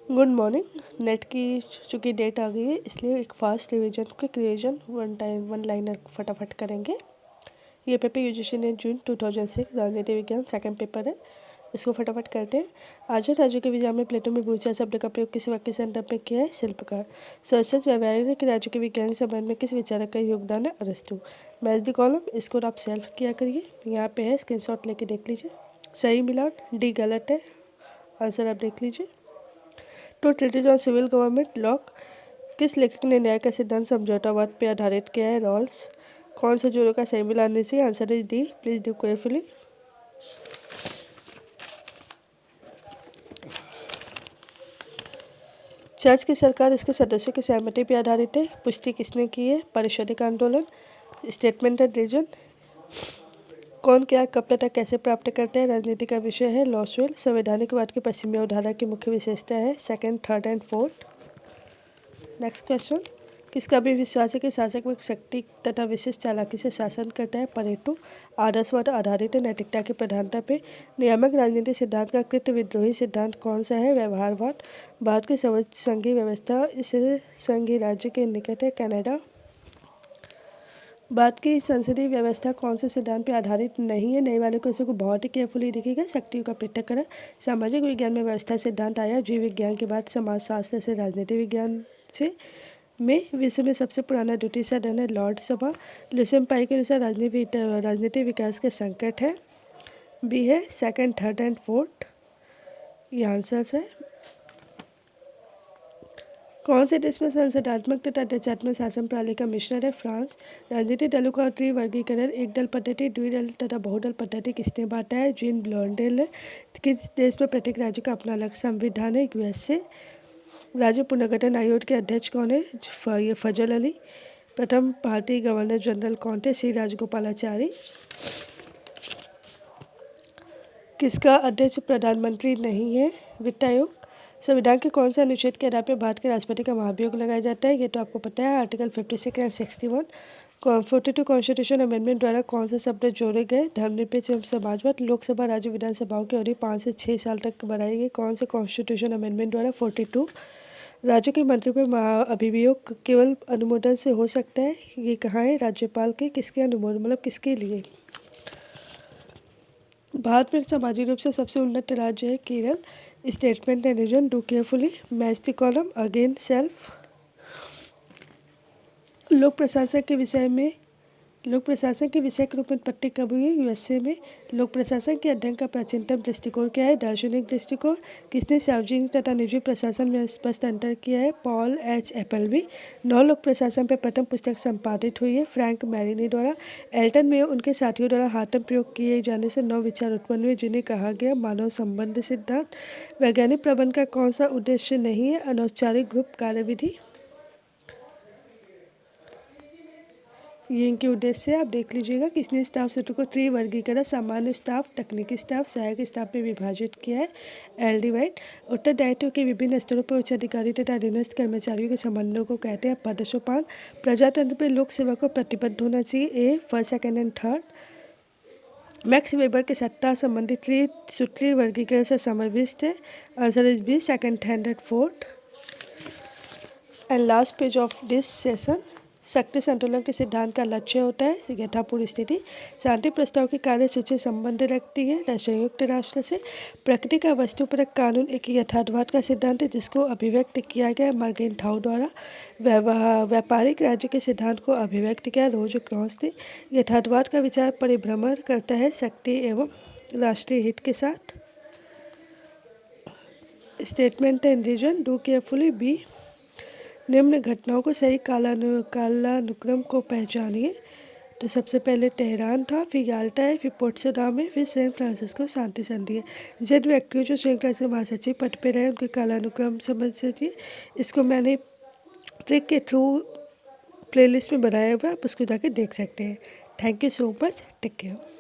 Good morning. Net की चूँकि date आ गई है इसलिए एक fast revision quick revision one liner फटाफट करेंगे। ये पेपर यूजीसी ने जून 2006 राजनीति विज्ञान सेकंड पेपर है, इसको फटाफट करते हैं। आर्य राज्यों के विज्ञान में प्लेटो में भूचा शब्द का प्रयोग किस वाक्य संदर्भ में किया है? शिल्पकार। सच व्यावहारिक राज्यों के विज्ञान के संबंध में किस विचारक का योगदान है? अरस्तु। मैच द कॉलम, इसको आप सेल्फ किया करिए। यहाँ पे है, स्क्रीनशॉट लेके देख लीजिए। सही मिला, डी गलत है, आंसर आप देख लीजिए। Two treatises on civil government law किस लेखक ने न्याय का सिद्धांत समझौतावाद पर आधारित किया है? रॉल्स। कौन से जोड़ों का सही मिलाने से? Answer is D, please do carefully. Church की सरकार इसके सदस्यों की सहमति पर आधारित है। पुष्टि किसने की है? पारिषदिक आंदोलन। Statement and reason. कौन क्या कब तथा कैसे प्राप्त करते हैं? राजनीति का विषय है। लॉसवेल। संवैधानिकवाद की पश्चिमी अवधारणा की मुख्य विशेषता है second, third and fourth. Next question, किसका भी विश्वास है कि शासक में शक्ति तथा विशिष्ट चालाकी से शासन करता है? परेटो। आदर्शवाद आधारित है नैतिकता की प्रधानता पे। नियामक राजनीति सिद्धांत का कृत विद्रोही सिद्धांत कौन सा है? व्यवहारवाद। भारत की सर्वोच्च संघीय व्यवस्था इस संघीय राज्य के निकट है? कनाडा। भारत की संसदीय व्यवस्था कौन से सिद्धांत पर आधारित नहीं है? नए वाले क्वेश्चन को बहुत ही केयरफुली देखिएगा। शक्तियों का पृथक्करण। सामाजिक विज्ञान में व्यवस्था सिद्धांत आया जीव विज्ञान के बाद समाजशास्त्र से राजनीति विज्ञान से। में विश्व में सबसे पुराना द्वितीय सदन है लॉर्ड सभा। लुसेम पाई के अनुसार राजनीति विकास के संकट है। बी है सेकंड, थर्ड एंड फोर्थ, ये आंसर्स है। कौन से देश में संसदात्मक तथा आडಳಿतात्मक शासन प्रणाली का मिश्रण है? फ्रांस। राजनीतिक दलों का वर्गीकरण एक दल पद्धति, द्विदल तथा बहुदल पद्धति किसने बांटा है? जीन ब्लॉन्डेल ने। किस देश में प्रत्येक राज्य का अपना अलग संविधान है? यूएसए। राज्य पुनर्गठन आयोग के अध्यक्ष कौन है? ये फजल अली। प्रथम भारतीय गवर्नर जनरल कौन थे? सी राजगोपालाचारी। किसका अध्यक्ष प्रधानमंत्री नहीं है? वित्त आयोग। संविधान के कौन से अनुच्छेद के आधार पर भारत के राष्ट्रपति का महाभियोग लगाया जाता है? ये तो आपको पता है, आर्टिकल 56 एंड 61। 42 कॉन्स्टिट्यूशन अमेंडमेंट द्वारा कौन से शब्द जोड़े गए? धर्मनिरपेक्ष एवं समाजवाद। लोकसभा राज्य विधानसभाओं की अवधि 5 से 6 साल तक बढ़ाई गई कौन से कॉन्स्टिट्यूशन अमेंडमेंट द्वारा? 42। राज्यों के मंत्री पर अभियोग केवल अनुमोदन से हो सकता है, ये कहाँ है? राज्यपाल के। किसके अनुमोदन, मतलब किसके लिए? भारत में सामाजिक रूप से सबसे उन्नत राज्य है Kerala. Statement and reason, do carefully. Match the column, again self. लोक प्रशासन के विषय के रूप में उत्पत्ति कब हुई? यूएसए में। लोक प्रशासन के अध्ययन का प्राचीनतम दृष्टिकोण क्या है? दार्शनिक दृष्टिकोण। किसने सार्वजनिक तथा निजी प्रशासन में स्पष्ट अंतर किया है? Paul H एपलबी। नौ लोक प्रशासन पर प्रथम पुस्तक संपादित हुई है फ्रैंक मैरिनी द्वारा। एल्टन में उनके साथियों द्वारा हाथम प्रयोग किए जाने से 9 विचार उत्पन्न हुए जिन्हें कहा गया मानव संबंध सिद्धांत। वैज्ञानिक प्रबंध का कौन सा उद्देश्य नहीं है? अनौपचारिक ग्रुप कार्यविधि। ये इनके उद्देश्य आप देख लीजिएगा। किसने स्टाफ सूत्रों को त्रिवर्गीकरण, सामान्य स्टाफ, तकनीकी स्टाफ, सहायक स्टाफ में विभाजित किया है? L D white. उत्तरदायित्व के विभिन्न स्तरों पर उच्च अधिकारी तथा अधीनस्थ कर्मचारियों के संबंधों को कहते हैं पद सोपान। प्रजातंत्र पर लोक सेवा को प्रतिबद्ध होना चाहिए। A first, second and third. Max Weber के सत्ता संबंधित सूत्रीय वर्गीकरण से समाविष्ट है? Answer is B, second, third and fourth. And last page of this session. शक्ति संतुलन के सिद्धांत का लक्ष्य होता है यथापूर्व स्थिति। शांति प्रस्ताव की कार्यसूची संबंध रखती है संयुक्त राष्ट्र से। प्रकृति का वस्तुपरक कानून एक यथार्थवाद का सिद्धांत है जिसको अभिव्यक्त किया गया मर्गेनथाउ द्वारा। व्यापारिक राज्य के सिद्धांत को अभिव्यक्त किया रोज क्रॉस ने। यथार्थवाद का विचार परिभ्रमण करता है शक्ति एवं राष्ट्रीय हित के साथ। Statement and reason, do carefully. B, निम्न घटनाओं को सही कालानुक्रम को पहचानिए। तो सबसे पहले तेहरान था, फिर याल्टा है, फिर पोट्सडाम है, फिर सैन फ्रांसिस्को शांति संधि है। जिन व्यक्तियों जो संयुक्त राष्ट्र के महासचिव पद पर रहे उनके कालानुक्रम समझ सकिए। इसको मैंने ट्रिक के थ्रू प्लेलिस्ट में बनाया हुआ है, आप उसको जाके देख सकते हैं। Thank you so much, take care.